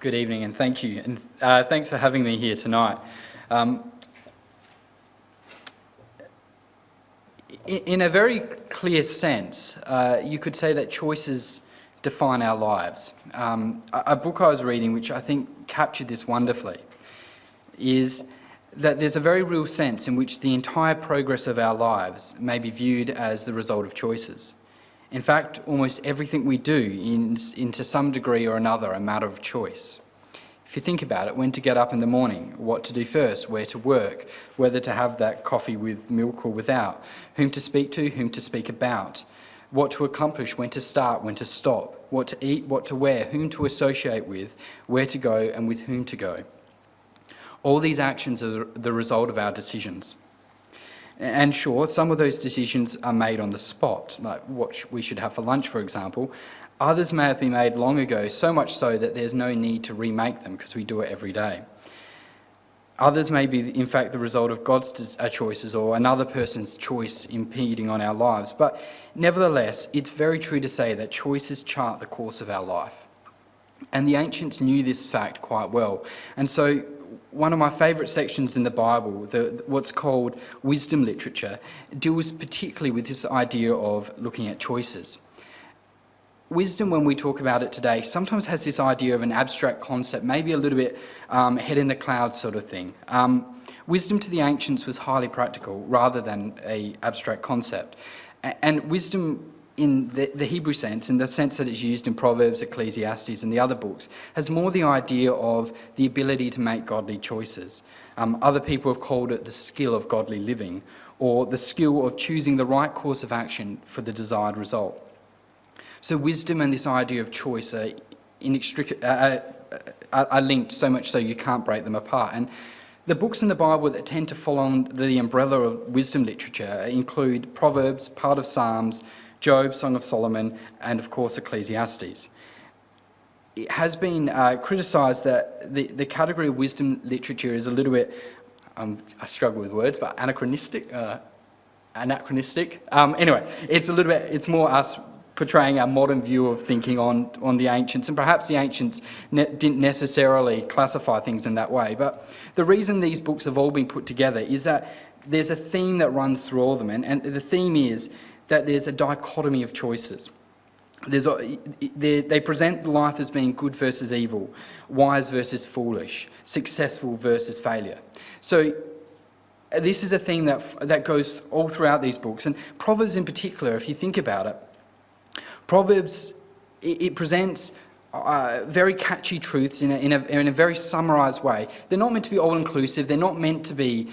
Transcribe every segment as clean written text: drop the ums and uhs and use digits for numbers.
Good evening, and thank you. And thanks for having me here tonight. In a very clear sense, you could say that choices define our lives. A book I was reading, which I think captured this wonderfully, is that there's a very real sense in which the entire progress of our lives may be viewed as the result of choices. In fact, almost everything we do is, to some degree or another, a matter of choice. If you think about it, when to get up in the morning, what to do first, where to work, whether to have that coffee with milk or without, whom to speak to, whom to speak about, what to accomplish, when to start, when to stop, what to eat, what to wear, whom to associate with, where to go and with whom to go. All these actions are the result of our decisions. And sure, some of those decisions are made on the spot, like what we should have for lunch, for example. Others may have been made long ago, so much so that there's no need to remake them because we do it every day. Others may be, in fact, the result of God's choices or another person's choice impeding on our lives. But nevertheless, it's very true to say that choices chart the course of our life. And the ancients knew this fact quite well. And so one of my favourite sections in the Bible, what's called wisdom literature, deals particularly with this idea of looking at choices. Wisdom, when we talk about it today, sometimes has this idea of an abstract concept, maybe a little bit head in the clouds sort of thing. Wisdom to the ancients was highly practical rather than an abstract concept. And wisdom in the Hebrew sense, in the sense that it's used in Proverbs, Ecclesiastes and the other books, has more the idea of the ability to make godly choices. Other people have called it the skill of godly living, or the skill of choosing the right course of action for the desired result. So wisdom and this idea of choice are linked so much so you can't break them apart. And the books in the Bible that tend to fall on the umbrella of wisdom literature include Proverbs, part of Psalms, Job, Song of Solomon, and of course Ecclesiastes. It has been criticised that the category of wisdom literature is a little bit, I struggle with words, but anachronistic. Anyway, it's more us portraying our modern view of thinking on the ancients, and perhaps the ancients didn't necessarily classify things in that way. But the reason these books have all been put together is that there's a theme that runs through all of them, and the theme is that there's a dichotomy of choices. They present life as being good versus evil, wise versus foolish, successful versus failure. So this is a theme that goes all throughout these books. And Proverbs in particular, if you think about it, Proverbs, it presents very catchy truths in a very summarised way. They're not meant to be all-inclusive. They're not meant to be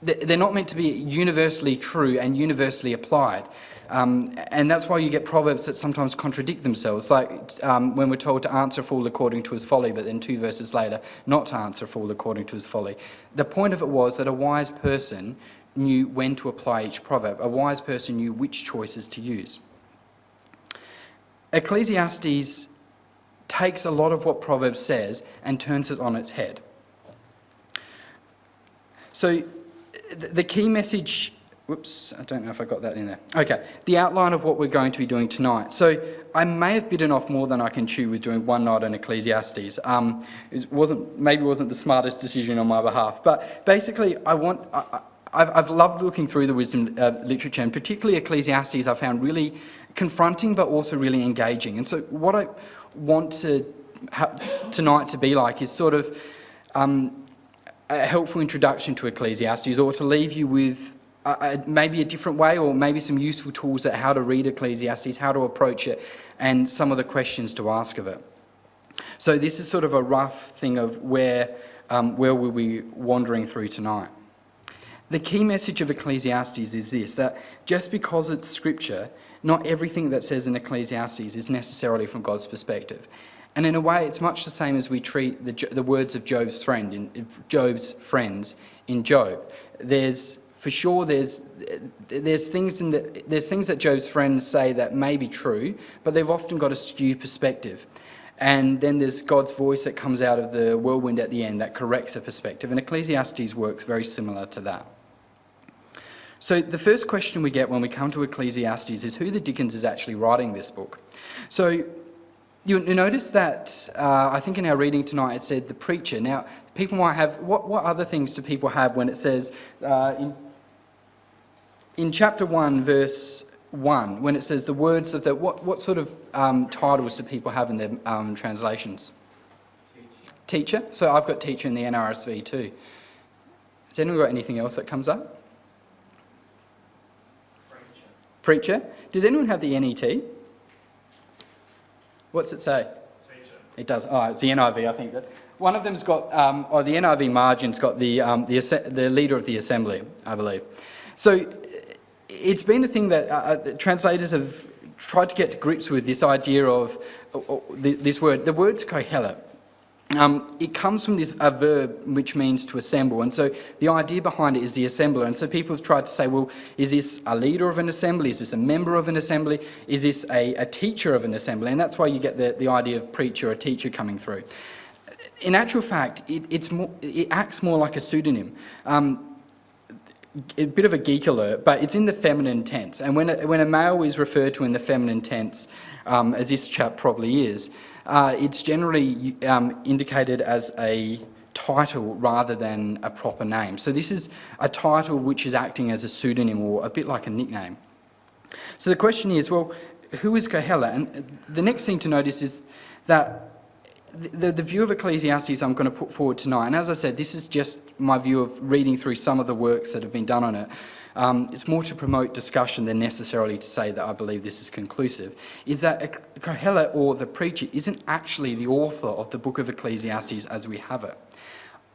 universally true and universally applied. And that's why you get proverbs that sometimes contradict themselves, like when we're told to answer a fool according to his folly, but then 2 verses later, not to answer a fool according to his folly. The point of it was that a wise person knew when to apply each proverb. A wise person knew which choices to use. Ecclesiastes takes a lot of what Proverbs says and turns it on its head. So the key message, I don't know if I got that in there. Okay, the outline of what we're going to be doing tonight. So I may have bitten off more than I can chew with doing one night on Ecclesiastes. It wasn't the smartest decision on my behalf, but basically I've loved looking through the wisdom literature, and particularly Ecclesiastes I found really confronting but also really engaging. And so what I want tonight to be like is sort of a helpful introduction to Ecclesiastes, or to leave you with maybe a different way, or maybe some useful tools at how to read Ecclesiastes, how to approach it, and some of the questions to ask of it. So this is sort of a rough thing of where we'll be wandering through tonight. The key message of Ecclesiastes is this, that just because it's scripture, not everything that says in Ecclesiastes is necessarily from God's perspective. And in a way, it's much the same as we treat the words of Job's friends in Job. There's things that Job's friends say that may be true, but they've often got a skewed perspective. And then there's God's voice that comes out of the whirlwind at the end that corrects the perspective. And Ecclesiastes works very similar to that. So the first question we get when we come to Ecclesiastes is who the dickens is actually writing this book? So You'll notice that, I think in our reading tonight it said the preacher. Now, people might have, what other things do people have when it says, in chapter 1, verse 1, when it says the words of the, what sort of titles do people have in their translations? Teacher. So I've got teacher in the NRSV too. Has anyone got anything else that comes up? Preacher. Does anyone have the NET? What's it say? Teacher. It does. Oh, it's the NIV, I think. That one of them's got, or the NIV margin's got the leader of the assembly, I believe. So it's been a thing that translators have tried to get to grips with, this idea of this word. The word's kohelet. It comes from a verb which means to assemble, and so the idea behind it is the assembler. And so people have tried to say, well, is this a leader of an assembly? Is this a member of an assembly? Is this a teacher of an assembly? And that's why you get the idea of preacher or teacher coming through. In actual fact, it acts more like a pseudonym. A bit of a geek alert, but it's in the feminine tense. And when a male is referred to in the feminine tense, as this chap probably is, it's generally indicated as a title rather than a proper name. So this is a title which is acting as a pseudonym or a bit like a nickname. So the question is, well, who is kohelet? And the next thing to notice is that the view of Ecclesiastes I'm going to put forward tonight, and as I said, this is just my view of reading through some of the works that have been done on it. It's more to promote discussion than necessarily to say that I believe this is conclusive, is that kohelet, or the preacher, isn't actually the author of the book of Ecclesiastes as we have it.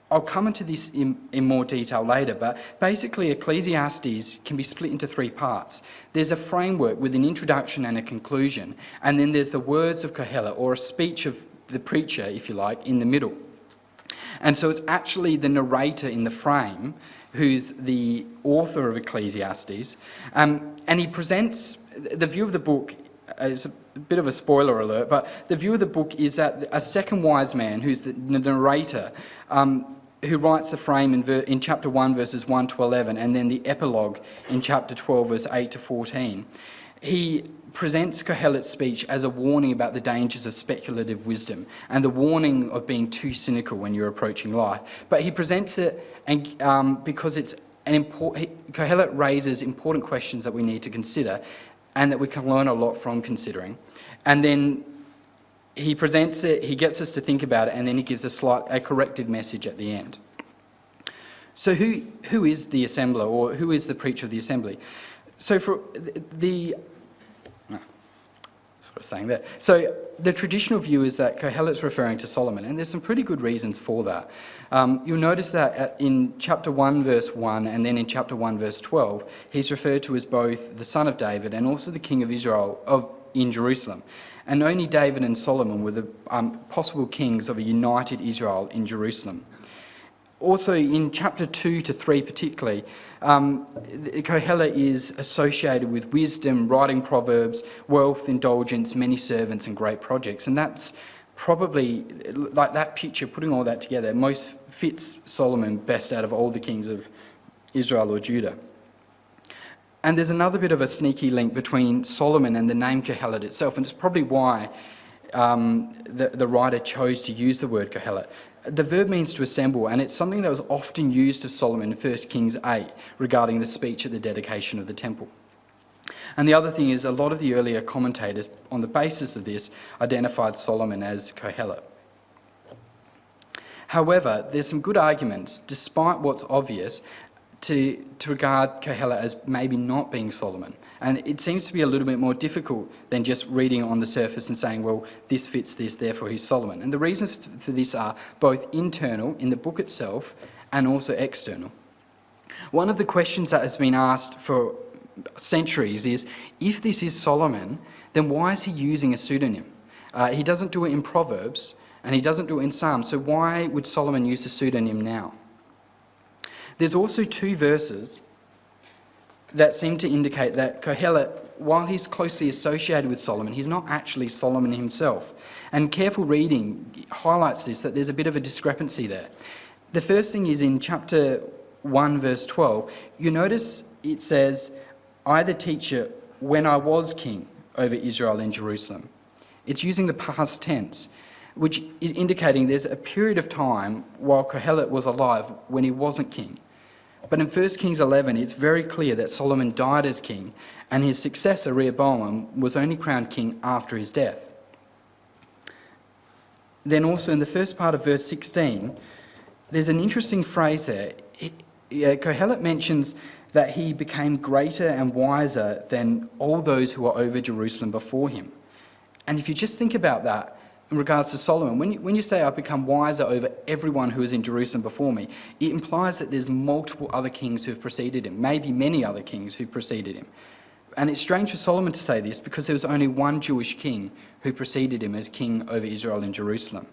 I'll come into this in more detail later, but basically Ecclesiastes can be split into three parts. There's a framework with an introduction and a conclusion, and then there's the words of kohelet, or a speech of the preacher, if you like, in the middle. And so it's actually the narrator in the frame who's the author of Ecclesiastes, and he presents the view of the book. Is a bit of a spoiler alert, but the view of the book is that a second wise man, who's the narrator, who writes the frame in chapter 1 verses 1 to 11, and then the epilogue in chapter 12 verse 8 to 14, he presents Kohelet's speech as a warning about the dangers of speculative wisdom and the warning of being too cynical when you're approaching life. But he presents it because it's Kohelet raises important questions that we need to consider and that we can learn a lot from considering. And then he presents it, he gets us to think about it, and then he gives a corrective message at the end. So who is the assembler, or who is the preacher of the assembly? So for saying that. So the traditional view is that Kohelet's referring to Solomon, and there's some pretty good reasons for that. You'll notice that in chapter 1 verse 1 and then in chapter 1 verse 12, he's referred to as both the son of David and also the king of Israel in Jerusalem. And only David and Solomon were the possible kings of a united Israel in Jerusalem. Also in chapter 2 to 3 particularly, Kohelet is associated with wisdom, writing proverbs, wealth, indulgence, many servants and great projects. And that's probably, like that picture, putting all that together, most fits Solomon best out of all the kings of Israel or Judah. And there's another bit of a sneaky link between Solomon and the name Kohelet itself, and it's probably why the writer chose to use the word Kohelet. The verb means to assemble, and it's something that was often used of Solomon in 1 Kings 8 regarding the speech at the dedication of the temple. And the other thing is, a lot of the earlier commentators, on the basis of this, identified Solomon as Kohelet. However, there's some good arguments, despite what's obvious, to regard Kohelet as maybe not being Solomon. And it seems to be a little bit more difficult than just reading on the surface and saying, well, this fits this, therefore he's Solomon. And the reasons for this are both internal in the book itself and also external. One of the questions that has been asked for centuries is, if this is Solomon, then why is he using a pseudonym? He doesn't do it in Proverbs and he doesn't do it in Psalms, so why would Solomon use a pseudonym now? There's also two verses that seem to indicate that Kohelet, while he's closely associated with Solomon, he's not actually Solomon himself. And careful reading highlights this, that there's a bit of a discrepancy there. The first thing is in chapter 1 verse 12, you notice it says, I the teacher when I was king over Israel in Jerusalem. It's using the past tense, which is indicating there's a period of time while Kohelet was alive when he wasn't king. But in 1 Kings 11, it's very clear that Solomon died as king, and his successor, Rehoboam, was only crowned king after his death. Then also in the first part of verse 16, there's an interesting phrase there. Kohelet mentions that he became greater and wiser than all those who were over Jerusalem before him. And if you just think about that in regards to Solomon, when you say I've become wiser over everyone who was in Jerusalem before me, it implies that there's multiple other kings who have preceded him, maybe many other kings who preceded him. And it's strange for Solomon to say this because there was only one Jewish king who preceded him as king over Israel in Jerusalem.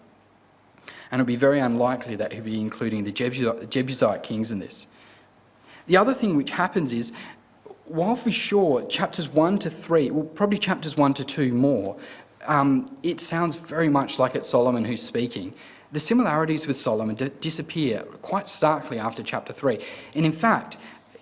And it would be very unlikely that he'd be including the Jebusite kings in this. The other thing which happens is, while for sure chapters 1 to 3, well probably chapters 1 to 2 more, it sounds very much like it's Solomon who's speaking. The similarities with Solomon disappear quite starkly after chapter 3. And in fact,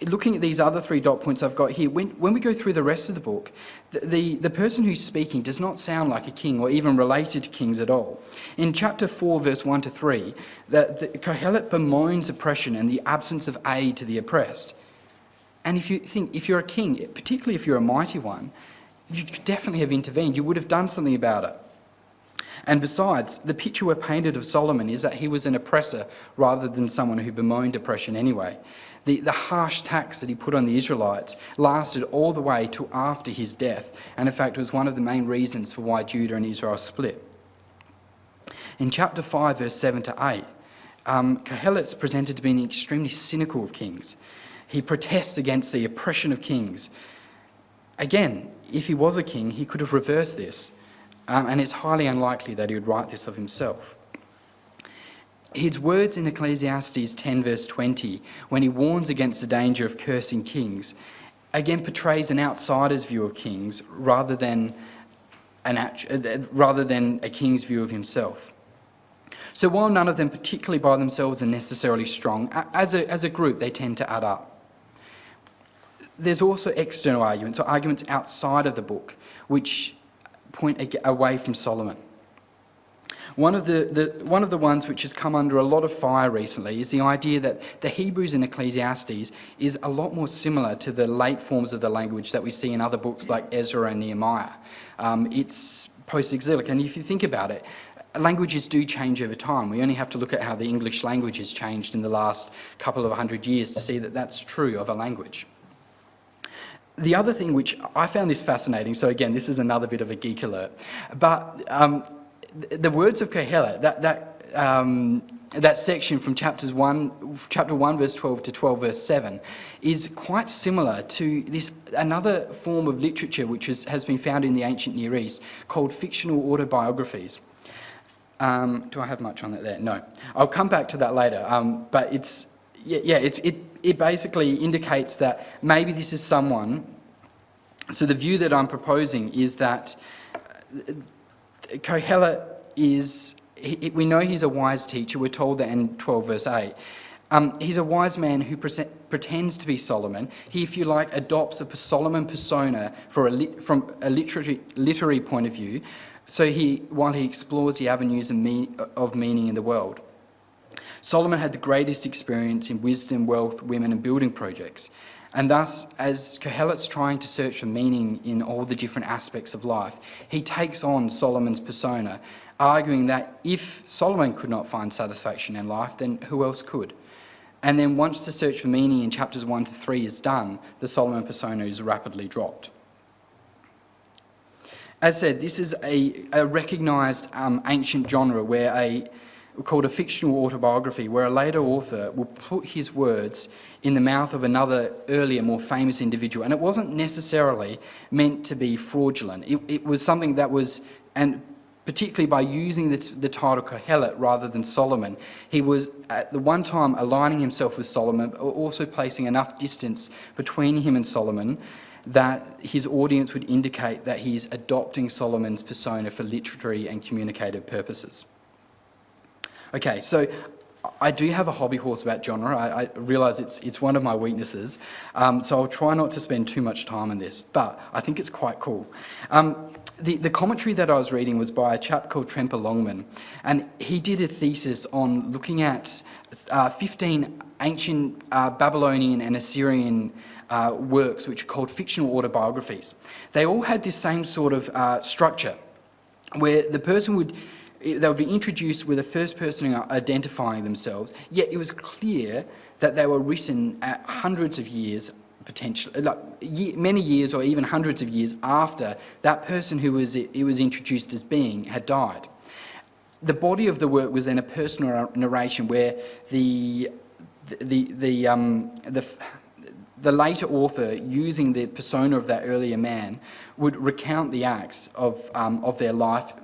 looking at these other 3 dot points I've got here, when we go through the rest of the book, the person who's speaking does not sound like a king or even related to kings at all. In chapter 4, verse 1 to 3, the Kohelet bemoans oppression and the absence of aid to the oppressed. And if you're a king, particularly if you're a mighty one, you could definitely have intervened. You would have done something about it. And besides, the picture we're painted of Solomon is that he was an oppressor rather than someone who bemoaned oppression anyway. The harsh tax that he put on the Israelites lasted all the way to after his death, and in fact was one of the main reasons for why Judah and Israel split. In chapter 5, verse 7 to 8, Kohelet's presented to be extremely cynical of kings. He protests against the oppression of kings. Again, if he was a king, he could have reversed this, and it's highly unlikely that he would write this of himself. His words in Ecclesiastes 10 verse 20, when he warns against the danger of cursing kings, again portrays an outsider's view of kings rather than a king's view of himself. So while none of them, particularly by themselves, are necessarily strong, as a group they tend to add up. There's also external arguments, or arguments outside of the book, which point away from Solomon. One of the ones which has come under a lot of fire recently is the idea that the Hebrews in Ecclesiastes is a lot more similar to the late forms of the language that we see in other books like Ezra and Nehemiah. It's post-exilic, and if you think about it, languages do change over time. We only have to look at how the English language has changed in the last couple of 100 years to see that that's true of a language. The other thing which I found this fascinating, so again, this is another bit of a geek alert, but the words of Kohelet, that section from chapter 1 verse 12 to 12 verse 7 is quite similar to another form of literature which has been found in the ancient Near East called fictional autobiographies. Do I have much on that there? No. I'll come back to that later, but it basically indicates that maybe this is someone. So the view that I'm proposing is that Kohelet we know he's a wise teacher. We're told that in 12 verse 8. He's a wise man who pretends to be Solomon. He, if you like, adopts a Solomon persona from a literary point of view. So while he explores the avenues of meaning in the world. Solomon had the greatest experience in wisdom, wealth, women and building projects. And thus, as Kohelet's trying to search for meaning in all the different aspects of life, he takes on Solomon's persona, arguing that if Solomon could not find satisfaction in life, then who else could? And then once the search for meaning in chapters 1 to 3 is done, the Solomon persona is rapidly dropped. As said, this is a recognised ancient genre called a fictional autobiography, where a later author will put his words in the mouth of another earlier, more famous individual. And it wasn't necessarily meant to be fraudulent. It was something that was, and particularly by using the title Kohelet rather than Solomon, he was at the one time aligning himself with Solomon, but also placing enough distance between him and Solomon that his audience would indicate that he's adopting Solomon's persona for literary and communicative purposes. Okay, so I do have a hobby horse about genre. I realise it's one of my weaknesses, so I'll try not to spend too much time on this, but I think it's quite cool. The commentary that I was reading was by a chap called Tremper Longman, and he did a thesis on looking at 15 ancient Babylonian and Assyrian works which are called fictional autobiographies. They all had this same sort of structure, where the person they would be introduced with a first person identifying themselves, yet it was clear that they were written at hundreds of years, potentially, many years or even hundreds of years after that person who was introduced as being had died. The body of the work was then a personal narration where the later author, using the persona of that earlier man, would recount the acts of their life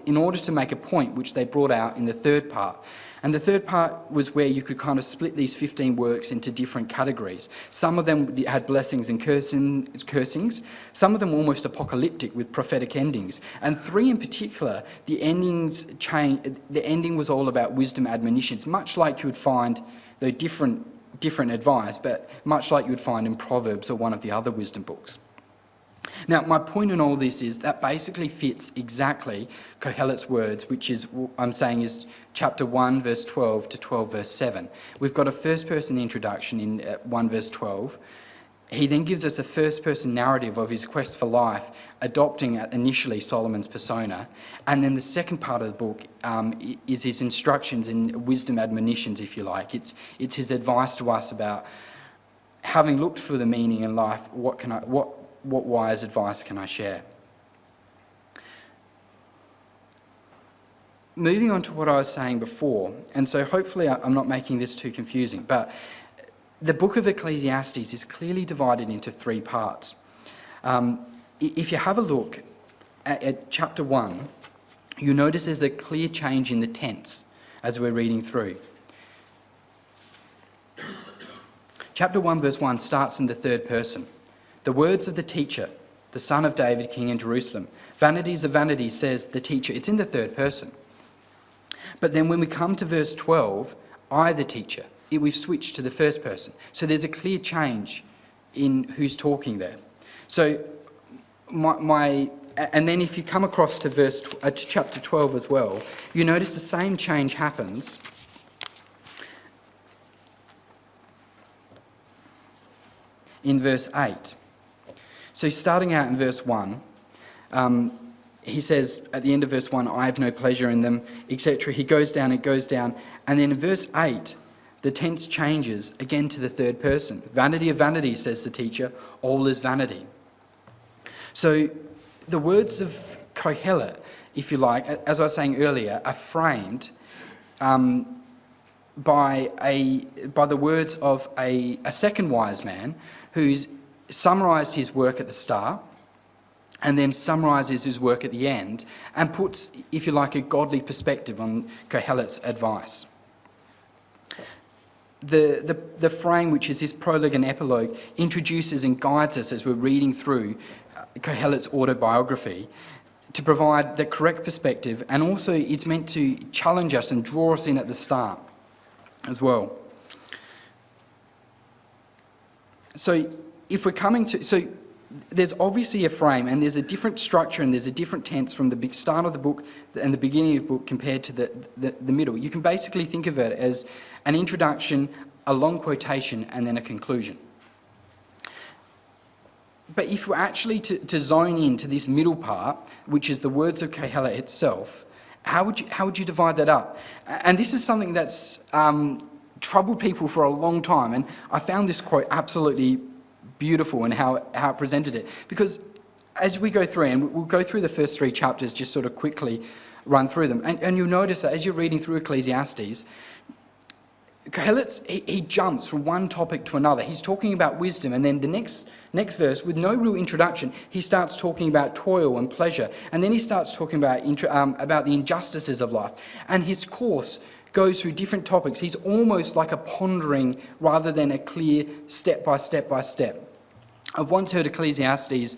in order to make a point which they brought out in the third part. And the third part was where you could kind of split these 15 works into different categories. Some of them had blessings and cursings, some of them almost apocalyptic with prophetic endings. And 3 in particular, the ending was all about wisdom admonitions, much like you would find, though different advice, but much like you would find in Proverbs or one of the other wisdom books. Now, my point in all this is that basically fits exactly Kohelet's words, which is, I'm saying, is chapter 1, verse 12 to 12, verse 7. We've got a first-person introduction in 1, verse 12. He then gives us a first-person narrative of his quest for life, adopting initially Solomon's persona. And then the second part of the book is his instructions and wisdom admonitions, if you like. It's his advice to us about, having looked for the meaning in life, what wise advice can I share? Moving on to what I was saying before, and so hopefully I'm not making this too confusing, but the book of Ecclesiastes is clearly divided into 3 parts. If you have a look at chapter 1, you notice there's a clear change in the tense as we're reading through. Chapter 1, verse 1 starts in the third person. The words of the teacher, the son of David, king in Jerusalem. Vanities of vanities, says the teacher. It's in the third person. But then when we come to verse 12, I, the teacher, we've switched to the first person. So there's a clear change in who's talking there. So and then if you come across to chapter 12 as well, you notice the same change happens in verse 8. So starting out in verse 1, he says at the end of verse 1, I have no pleasure in them, etc. He goes down, and then in verse 8, the tense changes again to the third person. Vanity of vanities, says the teacher, all is vanity. So the words of Kohelet, if you like, as I was saying earlier, are framed by the words of a second wise man who's summarised his work at the start and then summarises his work at the end and puts, if you like, a godly perspective on Kohelet's advice. The frame, which is this prologue and epilogue, introduces and guides us as we're reading through Kohelet's autobiography to provide the correct perspective, and also it's meant to challenge us and draw us in at the start as well. So if we're coming to... So there's obviously a frame, and there's a different structure, and there's a different tense from the start of the book and the beginning of the book compared to the middle. You can basically think of it as an introduction, a long quotation, and then a conclusion. But if we're actually to zone in to this middle part, which is the words of Kohelet itself, how would you divide that up? And this is something that's troubled people for a long time, and I found this quote absolutely beautiful in how it presented it. Because as we go through, and we'll go through the first 3 chapters, just sort of quickly run through them, and you'll notice that as you're reading through Ecclesiastes, Kohelet, he jumps from one topic to another. He's talking about wisdom, and then the next verse, with no real introduction, he starts talking about toil and pleasure, and then he starts talking about the injustices of life. And his course goes through different topics. He's almost like a pondering rather than a clear step by step by step. I've once heard Ecclesiastes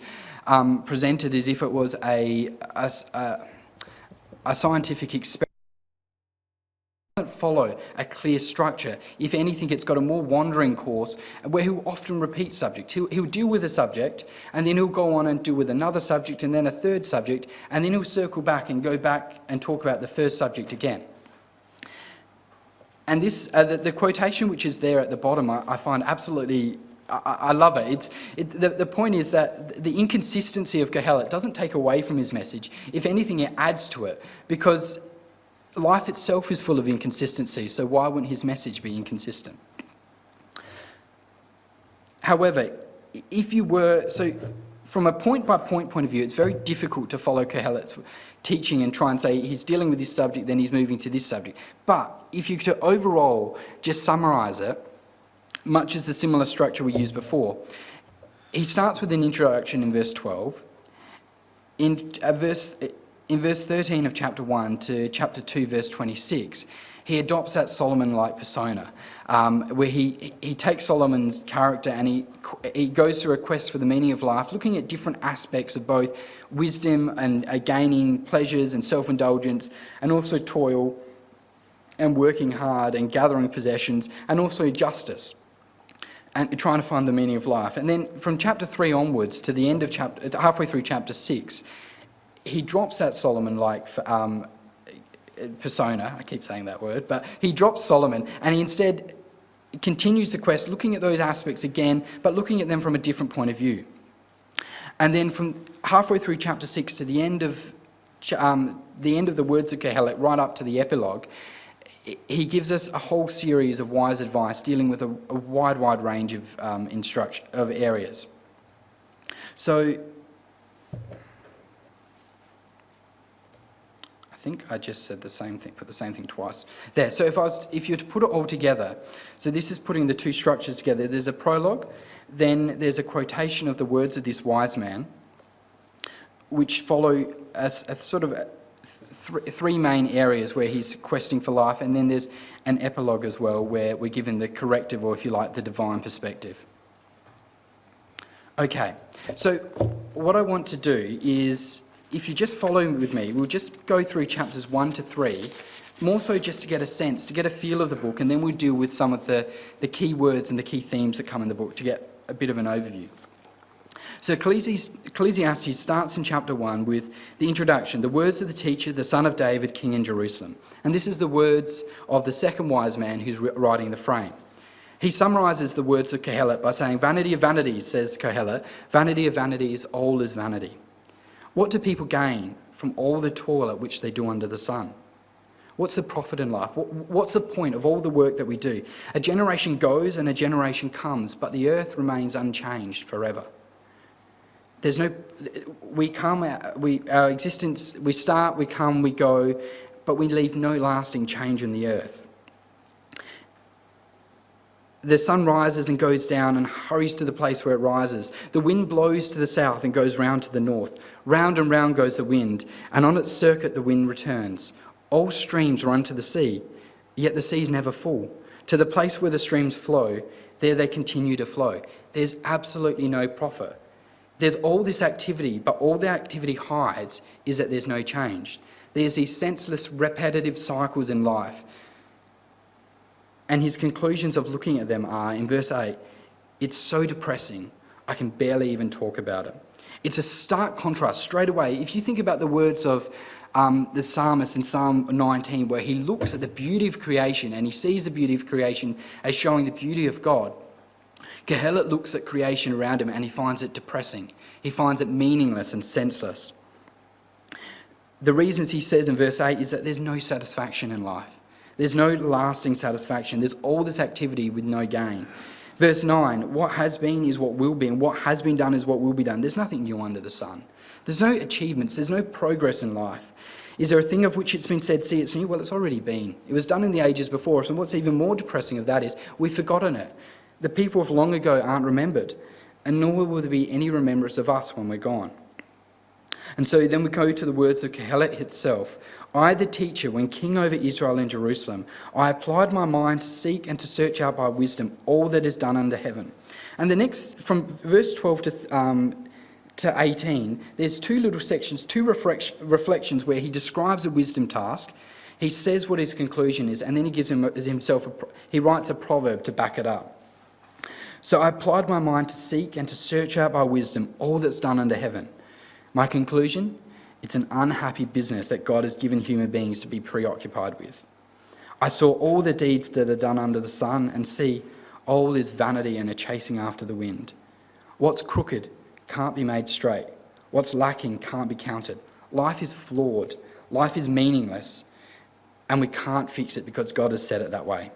presented as if it was a scientific experiment. It doesn't follow a clear structure. If anything, it's got a more wandering course where he'll often repeat subject. He'll deal with a subject, and then he'll go on and deal with another subject, and then a third subject, and then he'll circle back and go back and talk about the first subject again. And this, the quotation which is there at the bottom, I find absolutely, I love it. The point is that the inconsistency of Kohelet doesn't take away from his message. If anything, it adds to it, because life itself is full of inconsistency, so why wouldn't his message be inconsistent? However, from a point-by-point point of view, it's very difficult to follow Kohelet's teaching and try and say he's dealing with this subject, then he's moving to this subject. But if you could overall just summarise it, much as the similar structure we used before, he starts with an introduction in verse 12. In verse 13 of chapter 1 to chapter 2, verse 26, he adopts that Solomon-like persona, where he takes Solomon's character and he goes through a quest for the meaning of life, looking at different aspects of both wisdom and gaining pleasures and self-indulgence, and also toil and working hard and gathering possessions, and also justice, and trying to find the meaning of life. And then from chapter 3 onwards to the end of halfway through chapter 6, he drops that Solomon-like persona, I keep saying that word, but he drops Solomon and he instead continues the quest, looking at those aspects again, but looking at them from a different point of view. And then from halfway through chapter 6 to the end of the words of Kohelet, right up to the epilogue, he gives us a whole series of wise advice dealing with a wide range of of areas. So I think I just said the same thing, put the same thing twice. There, so if you were to put it all together, so this is putting the two structures together. There's a prologue, then there's a quotation of the words of this wise man, which follow a sort of three main areas where he's questing for life, and then there's an epilogue as well where we're given the corrective, or if you like, the divine perspective. Okay, so what I want to do is, if you just follow with me, we'll just go through chapters 1 to 3, more so just to get a sense, to get a feel of the book, and then we'll deal with some of the key words and the key themes that come in the book to get a bit of an overview. So Ecclesiastes starts in chapter 1 with the introduction, the words of the teacher, the son of David, king in Jerusalem. And this is the words of the second wise man who's writing the frame. He summarises the words of Kohelet by saying, "Vanity of vanities," says Kohelet, "vanity of vanities, all is vanity. What do people gain from all the toil at which they do under the sun? What's the profit in life? What's the point of all the work that we do? A generation goes and a generation comes, but the earth remains unchanged forever. There's no, our existence, we start, we come, we go, but we leave no lasting change in the earth. The sun rises and goes down and hurries to the place where it rises. The wind blows to the south and goes round to the north. Round and round goes the wind, and on its circuit the wind returns. All streams run to the sea, yet the sea's never full. To the place where the streams flow, there they continue to flow." There's absolutely no profit. There's all this activity, but all the activity hides is that there's no change. There's these senseless, repetitive cycles in life. And his conclusions of looking at them are, in verse 8, "It's so depressing, I can barely even talk about it." It's a stark contrast straight away. If you think about the words of the psalmist in Psalm 19, where he looks at the beauty of creation and he sees the beauty of creation as showing the beauty of God, Kohelet looks at creation around him and he finds it depressing. He finds it meaningless and senseless. The reasons he says in verse 8 is that there's no satisfaction in life. There's no lasting satisfaction. There's all this activity with no gain. Verse 9, what has been is what will be, and what has been done is what will be done. There's nothing new under the sun. There's no achievements. There's no progress in life. Is there a thing of which it's been said, "See, it's new"? Well, it's already been. It was done in the ages before us, and what's even more depressing of that is we've forgotten it. The people of long ago aren't remembered, and nor will there be any remembrance of us when we're gone. And so then we go to the words of Kohelet itself. "I, the teacher, when king over Israel and Jerusalem, I applied my mind to seek and to search out by wisdom all that is done under heaven." And the next, from verse 12 to 18, there's two little sections, two reflections where he describes a wisdom task. He says what his conclusion is, and then he gives himself he writes a proverb to back it up. So I applied my mind to seek and to search out by wisdom all that's done under heaven. My conclusion? It's an unhappy business that God has given human beings to be preoccupied with. I saw all the deeds that are done under the sun, and see, all is vanity and a chasing after the wind. What's crooked can't be made straight. What's lacking can't be counted. Life is flawed. Life is meaningless. And we can't fix it because God has said it that way.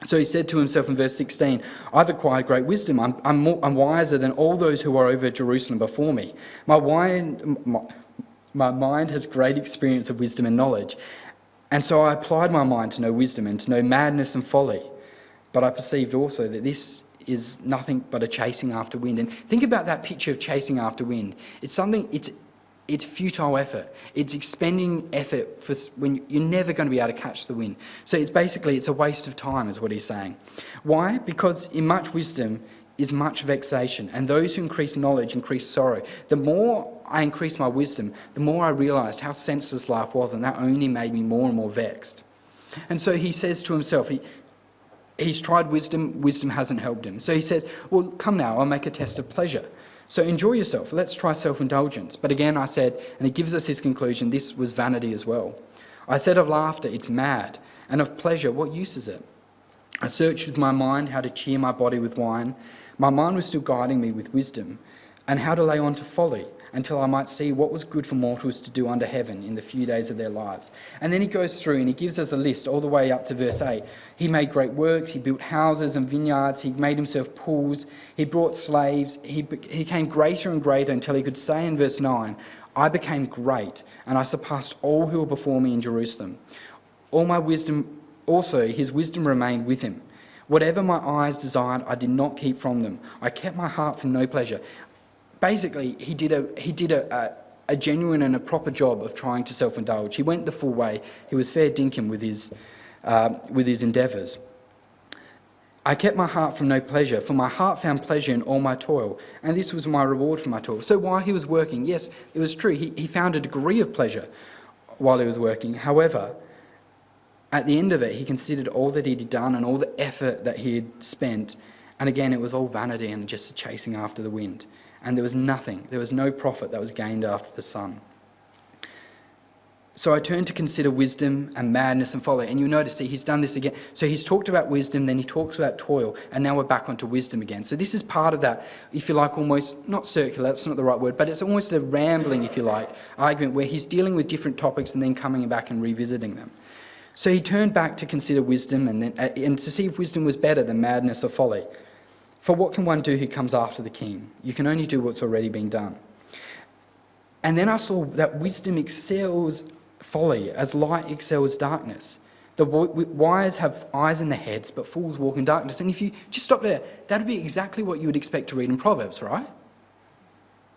So he said to himself in verse 16, I've acquired great wisdom. I'm wiser than all those who are over Jerusalem before me. My mind has great experience of wisdom and knowledge. And so I applied my mind to know wisdom and to know madness and folly. But I perceived also that this is nothing but a chasing after wind. And think about that picture of chasing after wind. It's futile effort. It's expending effort for when you're never going to be able to catch the wind. So it's a waste of time, is what he's saying. Why? Because in much wisdom is much vexation, and those who increase knowledge increase sorrow. The more I increased my wisdom, the more I realised how senseless life was, and that only made me more and more vexed. And so he says to himself, he's tried wisdom hasn't helped him. So he says, well, come now, I'll make a test of pleasure. So enjoy yourself. Let's try self-indulgence. But again, I said, and he gives us his conclusion, this was vanity as well. I said of laughter, it's mad, and of pleasure, what use is it? I searched with my mind how to cheer my body with wine. My mind was still guiding me with wisdom, and how to lay on to folly, until I might see what was good for mortals to do under heaven in the few days of their lives. And then he goes through and he gives us a list all the way up to verse 8. He made great works, he built houses and vineyards, he made himself pools, he brought slaves, he became greater and greater until he could say in verse 9, I became great, and I surpassed all who were before me in Jerusalem. All my wisdom, also his wisdom remained with him. Whatever my eyes desired, I did not keep from them. I kept my heart from no pleasure. Basically, he did a genuine and a proper job of trying to self-indulge. He went the full way. He was fair dinkum with his endeavours. I kept my heart from no pleasure, for my heart found pleasure in all my toil, and this was my reward for my toil. So while he was working, yes, it was true, he found a degree of pleasure while he was working. However, at the end of it, he considered all that he'd done and all the effort that he had spent, and again, it was all vanity and just chasing after the wind. And there was no profit that was gained after the sun. So I turned to consider wisdom and madness and folly. And you'll notice, see, he's done this again. So he's talked about wisdom, then he talks about toil, and now we're back onto wisdom again. So this is part of that, if you like, almost, not circular, that's not the right word, but it's almost a rambling, if you like, argument where he's dealing with different topics and then coming back and revisiting them. So he turned back to consider wisdom and to see if wisdom was better than madness or folly. For what can one do who comes after the king? You can only do what's already been done. And then I saw that wisdom excels folly as light excels darkness. The wise have eyes in their heads, but fools walk in darkness. And if you just stop there, that would be exactly what you would expect to read in Proverbs, right?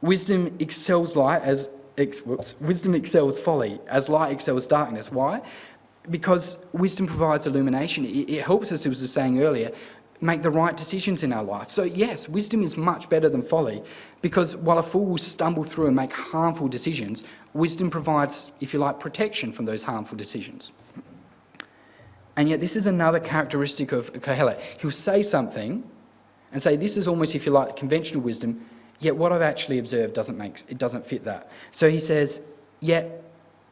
Wisdom excels folly as light excels darkness. Why? Because wisdom provides illumination. It helps us, as I was saying earlier, make the right decisions in our life. So yes, wisdom is much better than folly, because while a fool will stumble through and make harmful decisions, wisdom provides, if you like, protection from those harmful decisions. And yet this is another characteristic of Kohelet. He'll say something and say, this is almost, if you like, conventional wisdom, yet what I've actually observed doesn't fit that. So he says, yet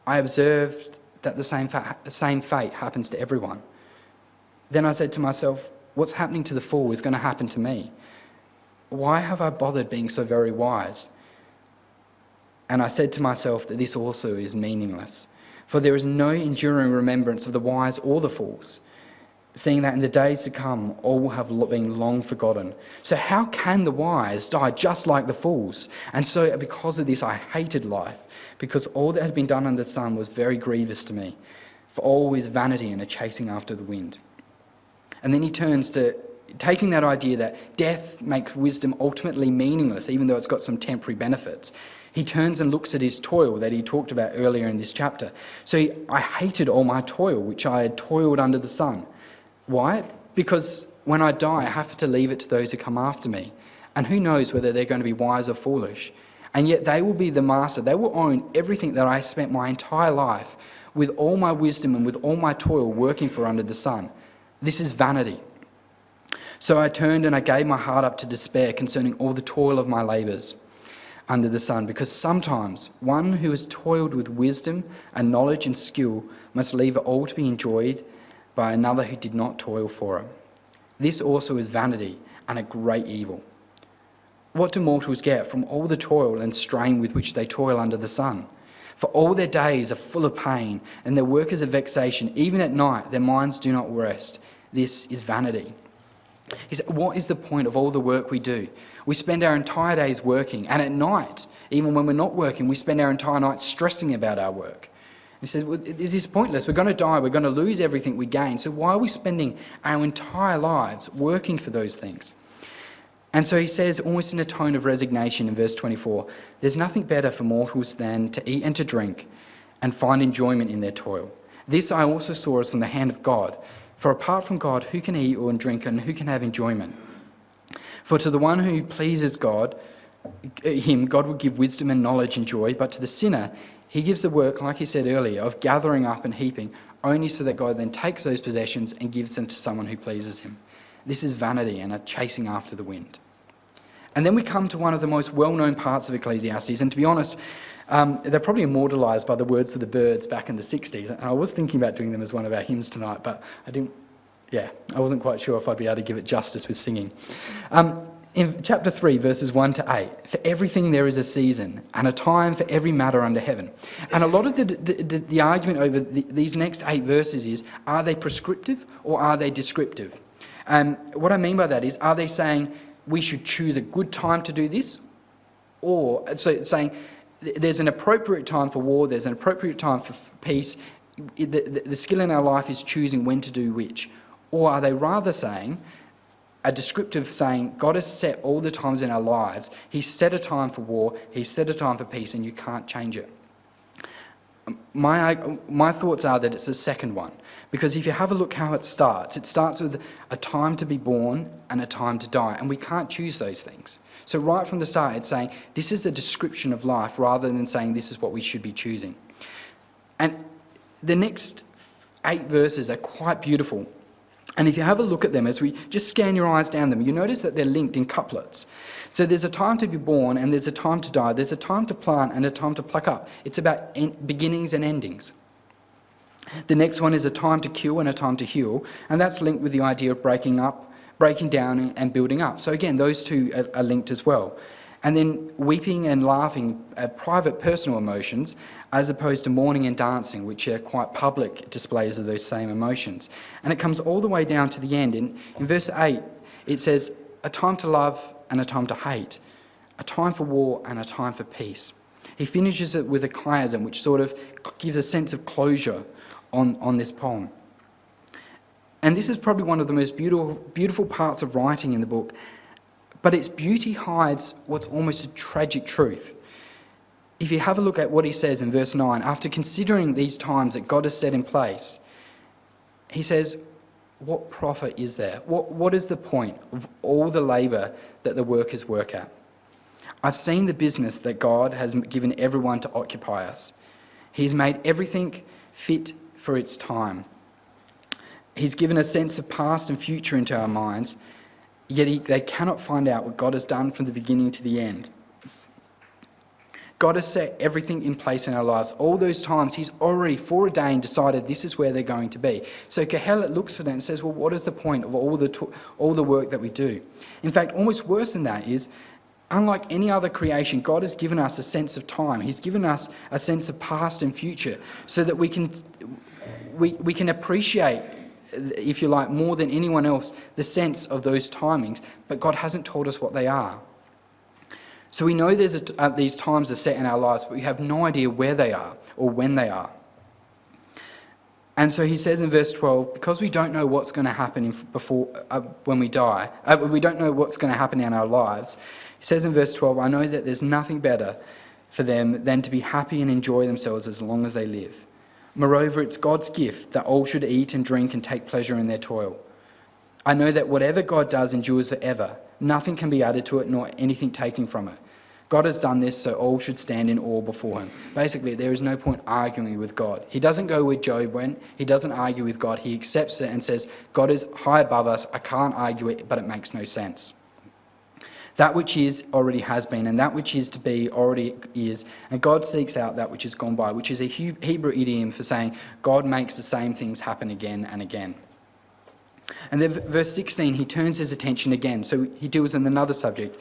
I observed that the same fate happens to everyone. Then I said to myself, what's happening to the fool is going to happen to me. Why have I bothered being so very wise? And I said to myself that this also is meaningless, for there is no enduring remembrance of the wise or the fools, seeing that in the days to come all have been long forgotten. So how can the wise die just like the fools? And so because of this I hated life, because all that had been done under the sun was very grievous to me, for all is vanity and a chasing after the wind. And then he turns to taking that idea that death makes wisdom ultimately meaningless, even though it's got some temporary benefits. He turns and looks at his toil that he talked about earlier in this chapter. So I hated all my toil, which I had toiled under the sun. Why? Because when I die, I have to leave it to those who come after me. And who knows whether they're going to be wise or foolish. And yet they will be the master. They will own everything that I spent my entire life with all my wisdom and with all my toil working for under the sun. This is vanity. So I turned and I gave my heart up to despair concerning all the toil of my labours under the sun, because sometimes one who has toiled with wisdom and knowledge and skill must leave it all to be enjoyed by another who did not toil for it. This also is vanity and a great evil. What do mortals get from all the toil and strain with which they toil under the sun? For all their days are full of pain, and their work is a vexation. Even at night their minds do not rest. This is vanity. He said, what is the point of all the work we do? We spend our entire days working, and at night, even when we're not working, we spend our entire night stressing about our work. He says, well, it is pointless. We're going to die. We're going to lose everything we gain. So why are we spending our entire lives working for those things? And so he says, almost in a tone of resignation in verse 24, there's nothing better for mortals than to eat and to drink and find enjoyment in their toil. This I also saw as from the hand of God. For apart from God, who can eat or drink and who can have enjoyment? For to the one who pleases God, God will give wisdom and knowledge and joy, but to the sinner, he gives the work, like he said earlier, of gathering up and heaping, only so that God then takes those possessions and gives them to someone who pleases him. This is vanity and a chasing after the wind. And then we come to one of the most well-known parts of Ecclesiastes, and to be honest, they're probably immortalised by the words of the birds back in the 60s. And I was thinking about doing them as one of our hymns tonight, but I wasn't quite sure if I'd be able to give it justice with singing. In chapter 3, verses 1 to 8, for everything there is a season and a time for every matter under heaven. And a lot of the argument over these next 8 verses is, are they prescriptive or are they descriptive? What I mean by that is, are they saying we should choose a good time to do this? Or so saying there's an appropriate time for war, there's an appropriate time for peace. The skill in our life is choosing when to do which. Or are they rather saying, a descriptive saying, God has set all the times in our lives. He's set a time for war, he's set a time for peace, and you can't change it. My thoughts are that it's the second one. Because if you have a look how it starts with a time to be born and a time to die, and we can't choose those things. So right from the start, it's saying this is a description of life rather than saying this is what we should be choosing. And the next 8 verses are quite beautiful. And if you have a look at them, as we just scan your eyes down them, you notice that they're linked in couplets. So there's a time to be born and there's a time to die. There's a time to plant and a time to pluck up. It's about beginnings and endings. The next one is a time to kill and a time to heal, and that's linked with the idea of breaking down and building up. So again, those two are linked as well. And then weeping and laughing are private personal emotions, as opposed to mourning and dancing, which are quite public displays of those same emotions. And it comes all the way down to the end. In verse 8, it says, a time to love and a time to hate, a time for war and a time for peace. He finishes it with a chiasm, which sort of gives a sense of closure on this poem. And this is probably one of the most beautiful parts of writing in the book, but its beauty hides what's almost a tragic truth. If you have a look at what he says in verse 9, after considering these times that God has set in place, he says, what profit is there? What is the point of all the labour that the workers work at? I've seen the business that God has given everyone to occupy us. He's made everything fit for its time. He's given a sense of past and future into our minds, yet they cannot find out what God has done from the beginning to the end. God has set everything in place in our lives. All those times he's already foreordained, decided this is where they're going to be. So Kohelet looks at it and says, well, what is the point of all the work that we do? In fact, almost worse than that is, unlike any other creation, God has given us a sense of time. He's given us a sense of past and future so that we can appreciate, if you like, more than anyone else, the sense of those timings, but God hasn't told us what they are. So we know these times are set in our lives, but we have no idea where they are or when they are. And so he says in verse 12, because we don't know what's going to happen when we die, we don't know what's going to happen in our lives, he says in verse 12, I know that there's nothing better for them than to be happy and enjoy themselves as long as they live. Moreover, it's God's gift that all should eat and drink and take pleasure in their toil. I know that whatever God does endures forever. Nothing can be added to it, nor anything taken from it. God has done this, so all should stand in awe before him. Basically, there is no point arguing with God. He doesn't go where Job went. He doesn't argue with God. He accepts it and says, God is high above us. I can't argue it, but it makes no sense. That which is already has been, and that which is to be already is. And God seeks out that which is gone by, which is a Hebrew idiom for saying God makes the same things happen again and again. And then verse 16, he turns his attention again. So he deals with another subject.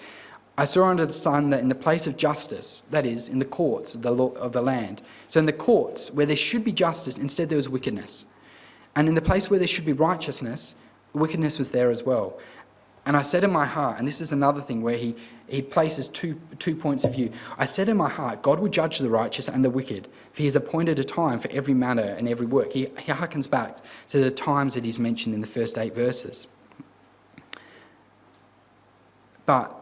I saw under the sun that in the place of justice, that is, in the courts of the land, so in the courts where there should be justice, instead there was wickedness. And in the place where there should be righteousness, wickedness was there as well. And I said in my heart, and this is another thing where he places two points of view. I said in my heart, God will judge the righteous and the wicked, for he has appointed a time for every matter and every work. He harkens back to the times that he's mentioned in the first 8 verses. But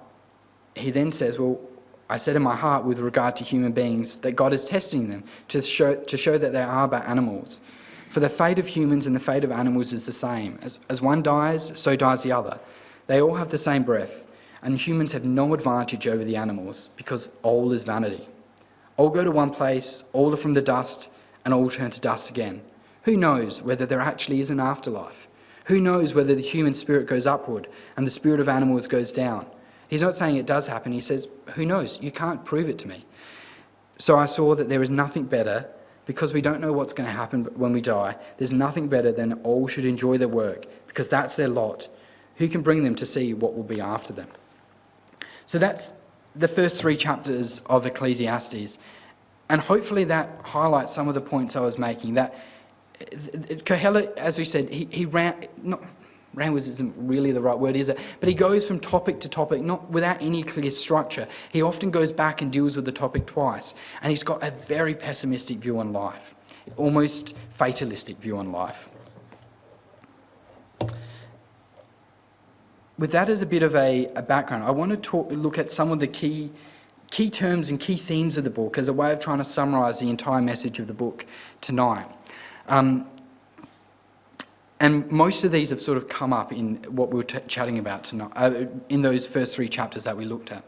he then says, well, I said in my heart with regard to human beings that God is testing them to show that they are but animals. For the fate of humans and the fate of animals is the same. As one dies, so dies the other. They all have the same breath, and humans have no advantage over the animals because all is vanity. All go to one place, all are from the dust, and all turn to dust again. Who knows whether there actually is an afterlife? Who knows whether the human spirit goes upward and the spirit of animals goes down? He's not saying it does happen. He says, who knows? You can't prove it to me. So I saw that there is nothing better, because we don't know what's going to happen when we die. There's nothing better than all should enjoy their work, because that's their lot. Who can bring them to see what will be after them? So that's the first 3 chapters of Ecclesiastes. And hopefully that highlights some of the points I was making. That Kohelet, as we said, he ran... Ran isn't really the right word, is it? But he goes from topic to topic, not without any clear structure. He often goes back and deals with the topic twice. And he's got a very pessimistic view on life, almost fatalistic view on life. With that as a bit of a background, I want to look at some of the key terms and key themes of the book as a way of trying to summarise the entire message of the book tonight. And most of these have sort of come up in what we were chatting about tonight, in those first 3 chapters that we looked at.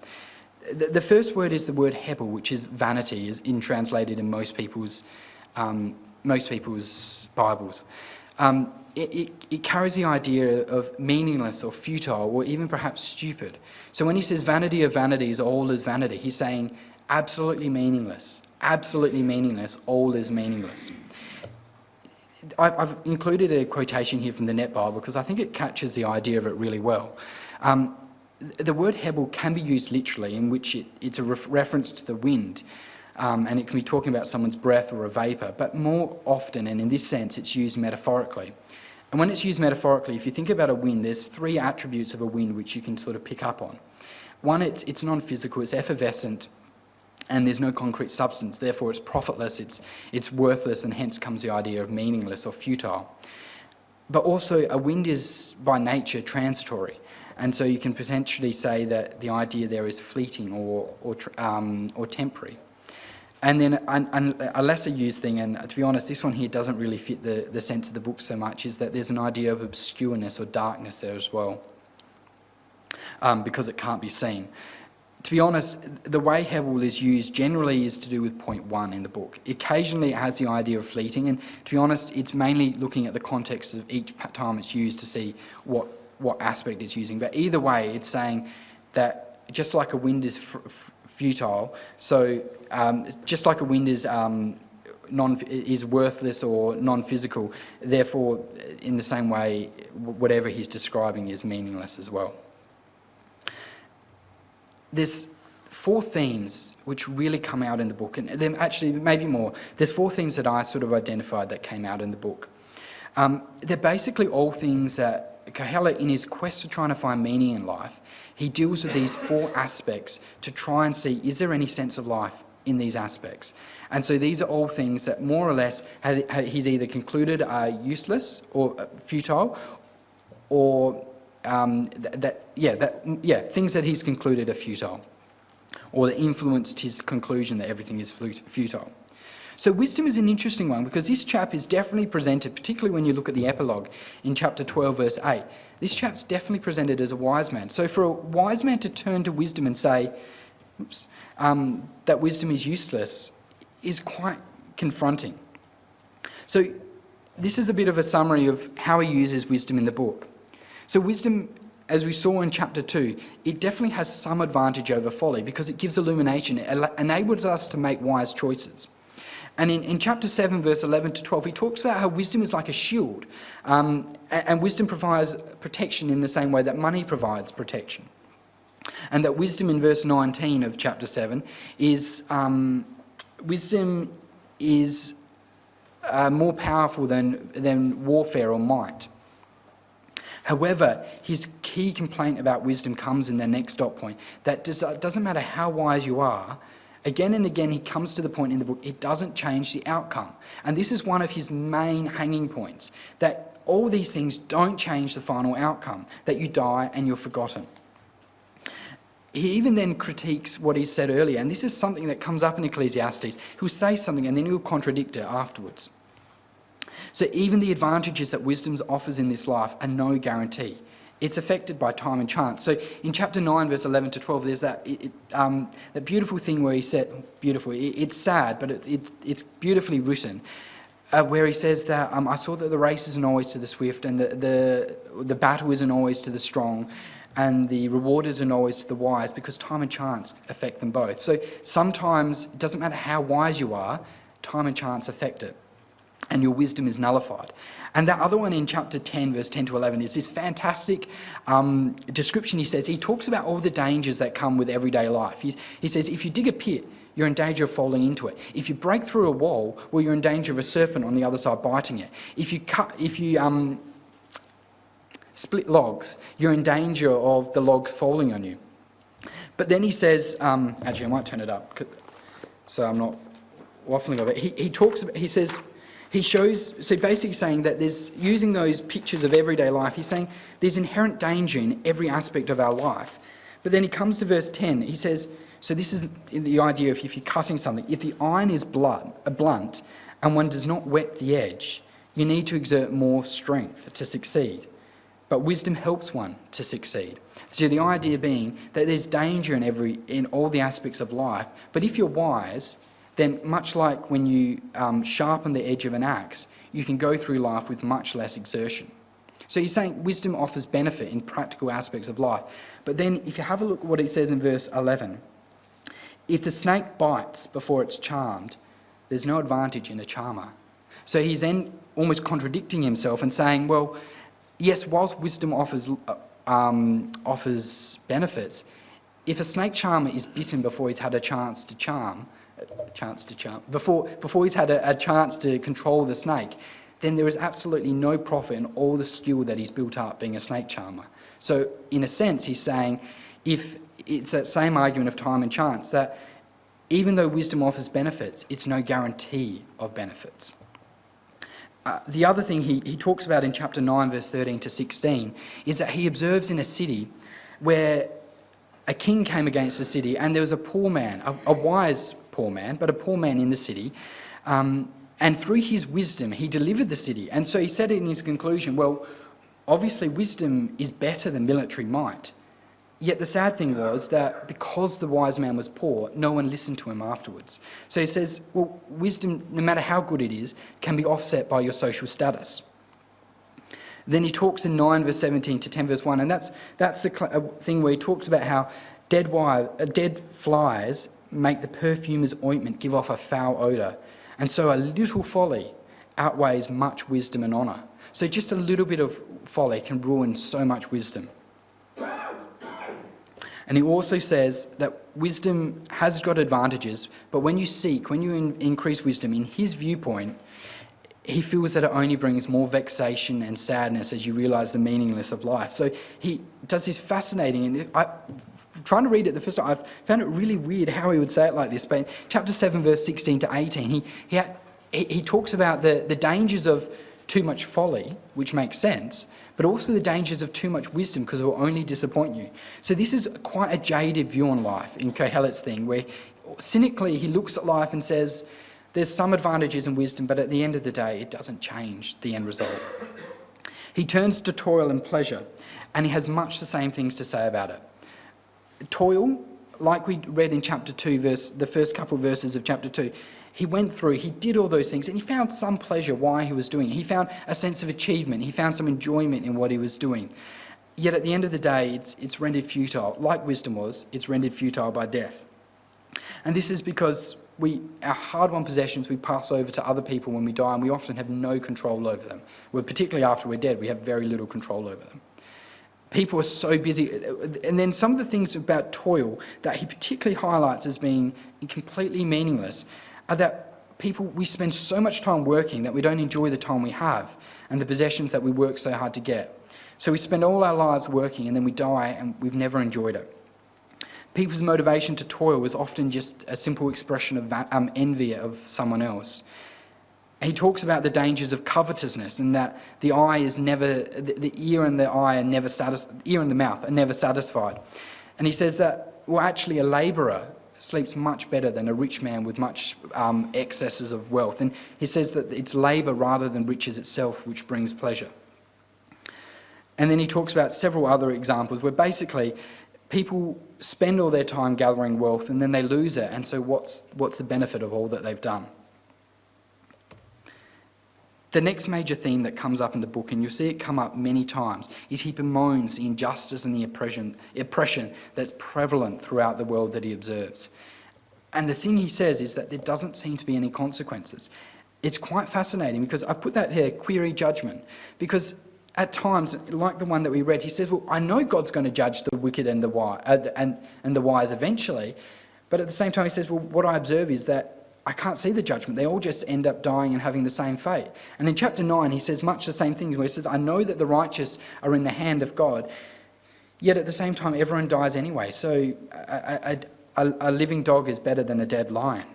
The first word is the word hebel, which is vanity, is translated in most people's Bibles. It carries the idea of meaningless or futile or even perhaps stupid. So when he says vanity of vanities, all is vanity, he's saying absolutely meaningless, all is meaningless. I've included a quotation here from the Net Bible because I think it captures the idea of it really well. The word hebel can be used literally, in which it's a reference to the wind, and it can be talking about someone's breath or a vapour, but more often, and in this sense, it's used metaphorically. And when it's used metaphorically, if you think about a wind, there's 3 attributes of a wind which you can sort of pick up on. One, it's non-physical, it's effervescent, and there's no concrete substance, therefore it's profitless, it's worthless, and hence comes the idea of meaningless or futile. But also a wind is by nature transitory, and so you can potentially say that the idea there is fleeting or temporary. And then a lesser used thing, and to be honest, this one here doesn't really fit the sense of the book so much, is that there's an idea of obscureness or darkness there as well, because it can't be seen. To be honest, the way hebel is used generally is to do with point 1 in the book. Occasionally it has the idea of fleeting, and to be honest, it's mainly looking at the context of each time it's used to see what aspect it's using. But either way, it's saying that just like a wind is futile, so just like a wind is worthless or non-physical, therefore, in the same way, whatever he's describing is meaningless as well. There's 4 themes which really come out in the book, and then actually maybe more. There's 4 themes that I sort of identified that came out in the book. They're basically all things that Kohelet, in his quest for trying to find meaning in life, he deals with these 4 aspects to try and see, is there any sense of life in these aspects? And so these are all things that more or less he's either concluded are useless or futile, or things that he's concluded are futile, or that influenced his conclusion that everything is futile. So wisdom is an interesting one, because this chap is definitely presented, particularly when you look at the epilogue in chapter 12, verse 8, this chap's definitely presented as a wise man. So for a wise man to turn to wisdom and say, that wisdom is useless is quite confronting. So this is a bit of a summary of how he uses wisdom in the book. So wisdom, as we saw in chapter 2, it definitely has some advantage over folly because it gives illumination. It enables us to make wise choices. And in chapter 7, verse 11 to 12, he talks about how wisdom is like a shield. And wisdom provides protection in the same way that money provides protection. And that wisdom in verse 19 of chapter 7 is, wisdom is more powerful than warfare or might. However, his key complaint about wisdom comes in the next dot point, that doesn't matter how wise you are, again and again he comes to the point in the book, it doesn't change the outcome. And this is one of his main hanging points, that all these things don't change the final outcome, that you die and you're forgotten. He even then critiques what he said earlier, and this is something that comes up in Ecclesiastes. He'll say something and then he'll contradict it afterwards. So even the advantages that wisdom offers in this life are no guarantee. It's affected by time and chance. So in chapter 9, verse 11 to 12, there's that beautiful thing where he said, it's sad, but it's beautifully written, where he says that I saw that the race isn't always to the swift, and the battle isn't always to the strong, and the reward isn't always to the wise, because time and chance affect them both. So sometimes it doesn't matter how wise you are, time and chance affect it, and your wisdom is nullified. And that other one in chapter 10, verse 10 to 11, is this fantastic description. He talks about all the dangers that come with everyday life. He says, if you dig a pit, you're in danger of falling into it. If you break through a wall, well, you're in danger of a serpent on the other side biting it. If you split logs, you're in danger of the logs falling on you. But then he says, actually I might turn it up so I'm not waffling over it. He shows, so basically saying that there's, using those pictures of everyday life, he's saying there's inherent danger in every aspect of our life. But then he comes to verse 10, he says, so this is the idea of if you're cutting something, if the iron is blunt and one does not wet the edge, you need to exert more strength to succeed. But wisdom helps one to succeed. So the idea being that there's danger in all the aspects of life, but if you're wise, then much like when you sharpen the edge of an axe, you can go through life with much less exertion. So he's saying wisdom offers benefit in practical aspects of life. But then if you have a look at what he says in verse 11, if the snake bites before it's charmed, there's no advantage in a charmer. So he's then almost contradicting himself and saying, well, yes, whilst wisdom offers benefits, if a snake charmer is bitten before he's had a chance to charm, before he's had a chance to control the snake, then there is absolutely no profit in all the skill that he's built up being a snake charmer. So in a sense, he's saying, if it's that same argument of time and chance, that even though wisdom offers benefits, it's no guarantee of benefits. The other thing he talks about in chapter 9, verse 13 to 16, is that he observes in a city where a king came against the city, and there was a poor man, a wise poor man, but a poor man in the city, and through his wisdom he delivered the city. And so he said in his conclusion, well, obviously wisdom is better than military might. Yet the sad thing was that because the wise man was poor, no one listened to him afterwards. So he says, well, wisdom, no matter how good it is, can be offset by your social status. Then he talks in 9 verse 17 to 10 verse 1, and that's the thing where he talks about how dead flies make the perfumer's ointment give off a foul odour, and so a little folly outweighs much wisdom and honour. So just a little bit of folly can ruin so much wisdom. And he also says that wisdom has got advantages, but when you increase wisdom, in his viewpoint, he feels that it only brings more vexation and sadness as you realise the meaninglessness of life. So he does this fascinating, and trying to read it the first time, I found it really weird how he would say it like this, but in chapter 7, verse 16 to 18, he talks about the dangers of too much folly, which makes sense, but also the dangers of too much wisdom, because it will only disappoint you. So this is quite a jaded view on life in Kohelet's thing, where cynically he looks at life and says, there's some advantages in wisdom, but at the end of the day, it doesn't change the end result. He turns to toil and pleasure, and he has much the same things to say about it. Toil like we read in chapter 2, the first couple of verses of chapter 2, he went through, he did all those things, and he found some pleasure why he was doing it. He found a sense of achievement. He found some enjoyment in what he was doing. Yet at the end of the day, it's rendered futile. Like wisdom was, it's rendered futile by death. And this is because our hard-won possessions we pass over to other people when we die, and we often have no control over them. Particularly after we're dead, we have very little control over them. People are so busy. And then some of the things about toil that he particularly highlights as being completely meaningless are that we spend so much time working that we don't enjoy the time we have and the possessions that we work so hard to get. So we spend all our lives working and then we die and we've never enjoyed it. People's motivation to toil is often just a simple expression of envy of someone else. He talks about the dangers of covetousness and that the ear and the mouth are never satisfied. And he says that, actually a labourer sleeps much better than a rich man with much excesses of wealth. And he says that it's labour rather than riches itself which brings pleasure. And then he talks about several other examples where basically people spend all their time gathering wealth and then they lose it. And so what's the benefit of all that they've done? The next major theme that comes up in the book, and you'll see it come up many times, is he bemoans the injustice and the oppression that's prevalent throughout the world that he observes. And the thing he says is that there doesn't seem to be any consequences. It's quite fascinating because I put that here, query judgment, because at times, like the one that we read, he says, I know God's going to judge the wicked and the wise eventually, but at the same time he says, what I observe is that I can't see the judgment. They all just end up dying and having the same fate. And in chapter 9, he says much the same thing, where he says, I know that the righteous are in the hand of God, yet at the same time, everyone dies anyway. So a living dog is better than a dead lion.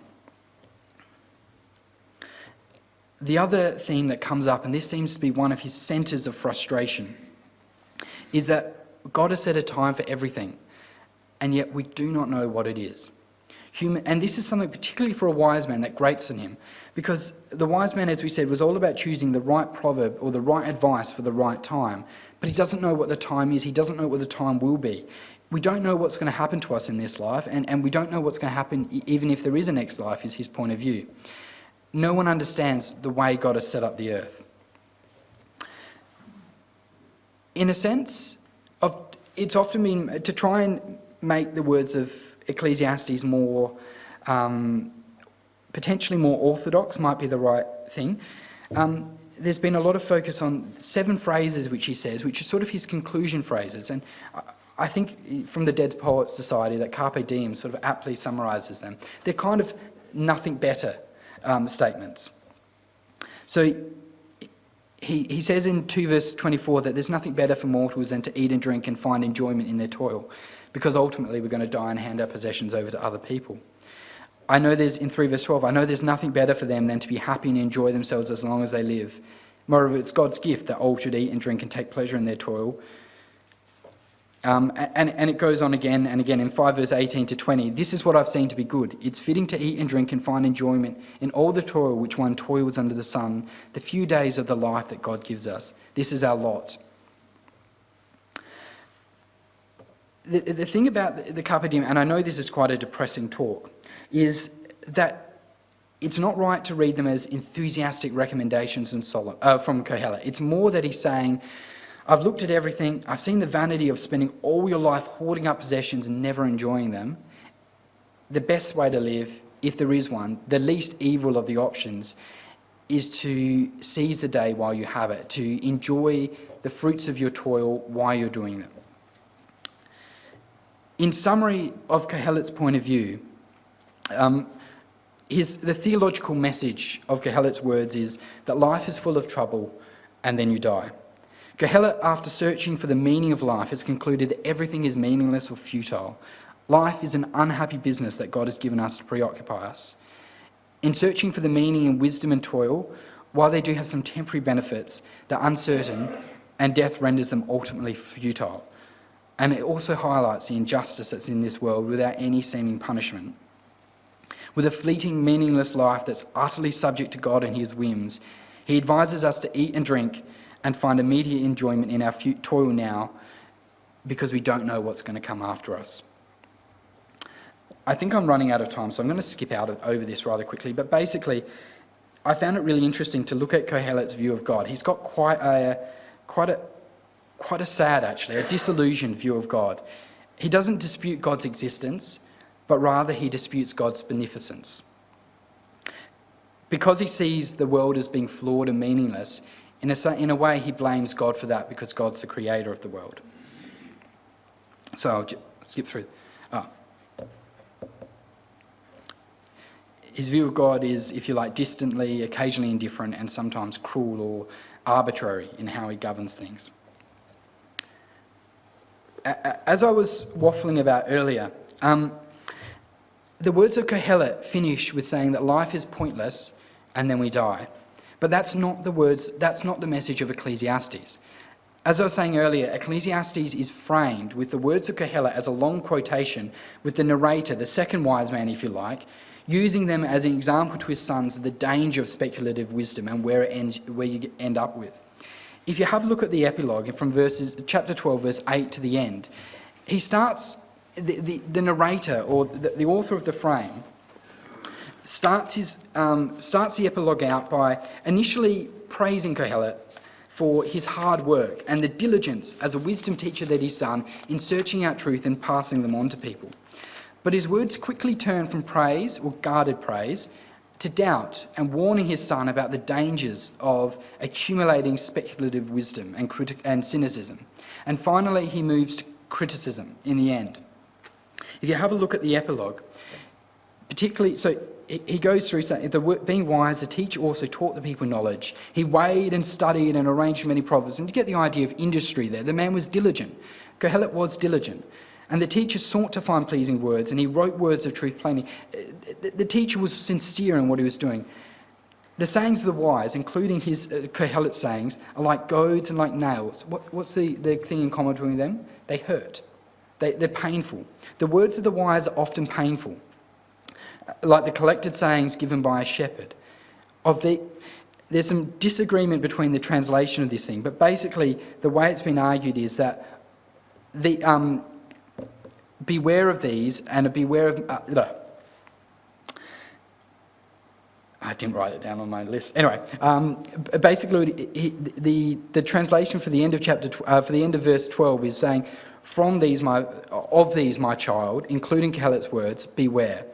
The other theme that comes up, and this seems to be one of his centres of frustration, is that God has set a time for everything, and yet we do not know what it is. And this is something particularly for a wise man that grates on him, because the wise man, as we said, was all about choosing the right proverb or the right advice for the right time, but he doesn't know what the time is. He doesn't know what the time will be. We don't know what's going to happen to us in this life, and we don't know what's going to happen even if there is a next life, is his point of view. No one understands the way God has set up the earth. In a sense, it's often been to try and make the words of Ecclesiastes more, potentially more orthodox might be the right thing. There's been a lot of focus on 7 phrases which he says, which are sort of his conclusion phrases. And I think from the Dead Poets Society that Carpe Diem sort of aptly summarises them. They're kind of nothing better statements. So he says in 2 verse 24 that there's nothing better for mortals than to eat and drink and find enjoyment in their toil, because ultimately we're going to die and hand our possessions over to other people. In 3 verse 12, I know there's nothing better for them than to be happy and enjoy themselves as long as they live. Moreover, it's God's gift that all should eat and drink and take pleasure in their toil. And it goes on again and again in 5 verse 18 to 20. This is what I've seen to be good. It's fitting to eat and drink and find enjoyment in all the toil which one toils under the sun, the few days of the life that God gives us. This is our lot. The thing about the Carpe Diem, and I know this is quite a depressing talk, is that it's not right to read them as enthusiastic recommendations from Kohelet. It's more that he's saying, I've looked at everything, I've seen the vanity of spending all your life hoarding up possessions and never enjoying them. The best way to live, if there is one, the least evil of the options, is to seize the day while you have it, to enjoy the fruits of your toil while you're doing them. In summary of Kohelet's point of view, the theological message of Kohelet's words is that life is full of trouble and then you die. Kohelet, after searching for the meaning of life, has concluded that everything is meaningless or futile. Life is an unhappy business that God has given us to preoccupy us. In searching for the meaning in wisdom and toil, while they do have some temporary benefits, they're uncertain, and death renders them ultimately futile. And it also highlights the injustice that's in this world without any seeming punishment. With a fleeting, meaningless life that's utterly subject to God and his whims, he advises us to eat and drink and find immediate enjoyment in our toil now, because we don't know what's going to come after us. I think I'm running out of time, so I'm going to skip over this rather quickly. But basically, I found it really interesting to look at Kohelet's view of God. He's got quite a sad, actually, a disillusioned view of God. He doesn't dispute God's existence, but rather he disputes God's beneficence. Because he sees the world as being flawed and meaningless, in a way he blames God for that because God's the creator of the world. So I'll skip through. His view of God is, if you like, distantly, occasionally indifferent, and sometimes cruel or arbitrary in how he governs things. As I was waffling about earlier, the words of Kohelet finish with saying that life is pointless and then we die. But that's not the message of Ecclesiastes. As I was saying earlier, Ecclesiastes is framed with the words of Kohelet as a long quotation with the narrator, the second wise man, if you like, using them as an example to his sons of the danger of speculative wisdom and where you end up with. If you have a look at the epilogue from chapter 12, verse 8 to the end, he starts, the narrator or the author of the frame starts the epilogue out by initially praising Kohelet for his hard work and the diligence as a wisdom teacher that he's done in searching out truth and passing them on to people. But his words quickly turn from praise, or guarded praise, to doubt and warning his son about the dangers of accumulating speculative wisdom and cynicism. And finally, he moves to criticism in the end. If you have a look at the epilogue, particularly, so he goes through saying, being wise, the teacher also taught the people knowledge. He weighed and studied and arranged many proverbs. And you get the idea of industry there. The man was diligent. Kohelet was diligent. And the teacher sought to find pleasing words, and he wrote words of truth plainly. The teacher was sincere in what he was doing. The sayings of the wise, including his Kohelet's sayings, are like goads and like nails. What's the thing in common between them? They hurt. They're painful. The words of the wise are often painful, like the collected sayings given by a shepherd. There's some disagreement between the translation of this thing, but basically the way it's been argued is that beware of these and beware of... I didn't write it down on my list. Anyway, basically the translation for the end of verse 12 is saying, of these my child, including Kohelet's words, beware.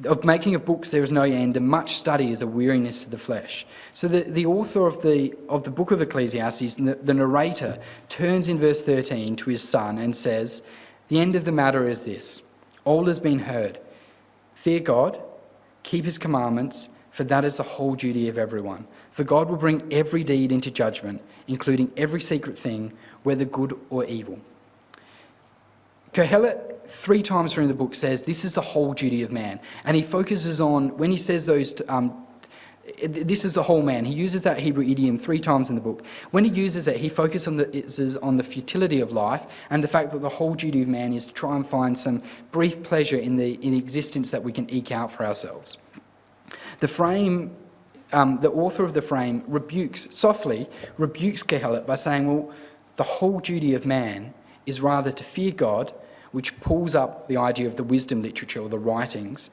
Of making of books there is no end, and much study is a weariness to the flesh. So the author of the book of Ecclesiastes, the narrator, turns in verse 13 to his son and says, the end of the matter is this: all has been heard. Fear God, keep his commandments, for that is the whole duty of everyone. For God will bring every deed into judgment, including every secret thing, whether good or evil. Kohelet, 3 times through the book, says this is the whole duty of man. And he focuses on, when he says those, this is the whole man. He uses that Hebrew idiom 3 times in the book. When he uses it, he focuses on the futility of life and the fact that the whole duty of man is to try and find some brief pleasure in the existence that we can eke out for ourselves. The author of the frame softly rebukes Kohelet by saying, well, the whole duty of man is rather to fear God, which pulls up the idea of the wisdom literature or the writings,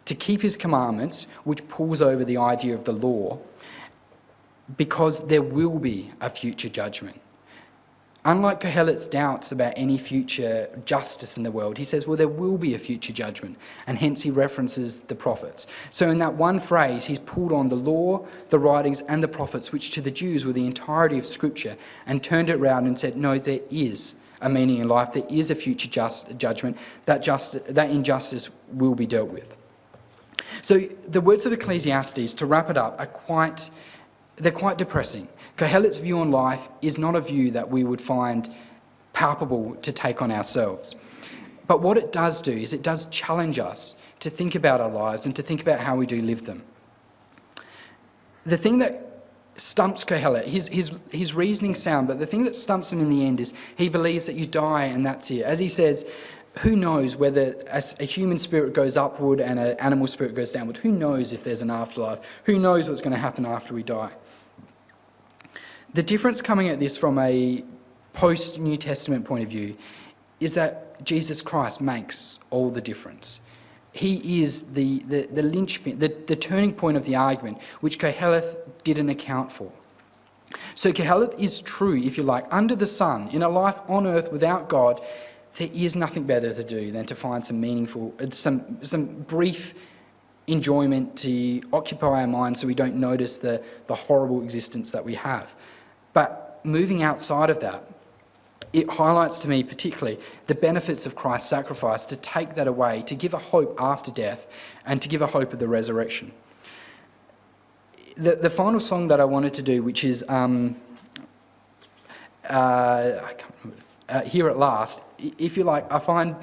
to keep his commandments, which pulls over the idea of the law, because there will be a future judgment. Unlike Kohelet's doubts about any future justice in the world, he says, well, there will be a future judgment, and hence he references the prophets. So in that one phrase, he's pulled on the law, the writings, and the prophets, which to the Jews were the entirety of Scripture, and turned it round and said, no, there is a meaning in life, there is a future judgment, that injustice will be dealt with. So the words of Ecclesiastes, to wrap it up, are quite depressing. Kohelet's view on life is not a view that we would find palpable to take on ourselves. But what it does do is it does challenge us to think about our lives and to think about how we do live them. The thing that stumps Kohelet, his reasoning sound, but the thing that stumps him in the end is he believes that you die and that's it. As he says, who knows whether a human spirit goes upward and an animal spirit goes downward? Who knows if there's an afterlife? Who knows what's going to happen after we die? The difference coming at this from a post-New Testament point of view is that Jesus Christ makes all the difference. He is the linchpin, the turning point of the argument, which Koheleth didn't account for. So Koheleth is true, if you like, under the sun, in a life on earth without God. There is nothing better to do than to find some meaningful, some brief enjoyment to occupy our minds so we don't notice the horrible existence that we have. But moving outside of that, it highlights to me particularly the benefits of Christ's sacrifice, to take that away, to give a hope after death, and to give a hope of the resurrection. The final song that I wanted to do, which is I can't remember, Here at Last, if you like, I find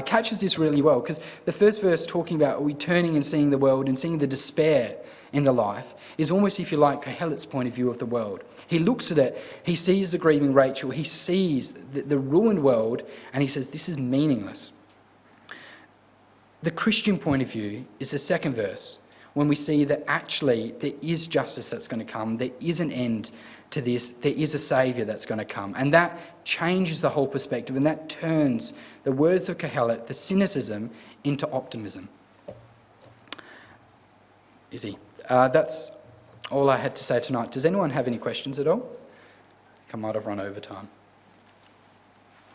catches this really well, because the first verse, talking about we turning and seeing the world and seeing the despair in the life, is almost, if you like, Koheleth's point of view of the world. He looks at it, he sees the grieving Rachel, he sees the ruined world, and he says, this is meaningless. The Christian point of view is the second verse, when we see that actually there is justice that's going to come, there is an end to this, there is a saviour that's going to come. And that changes the whole perspective, and that turns the words of Koheleth, the cynicism, into optimism. That's all I had to say tonight. Does anyone have any questions at all? I might have run over time.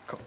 Cool.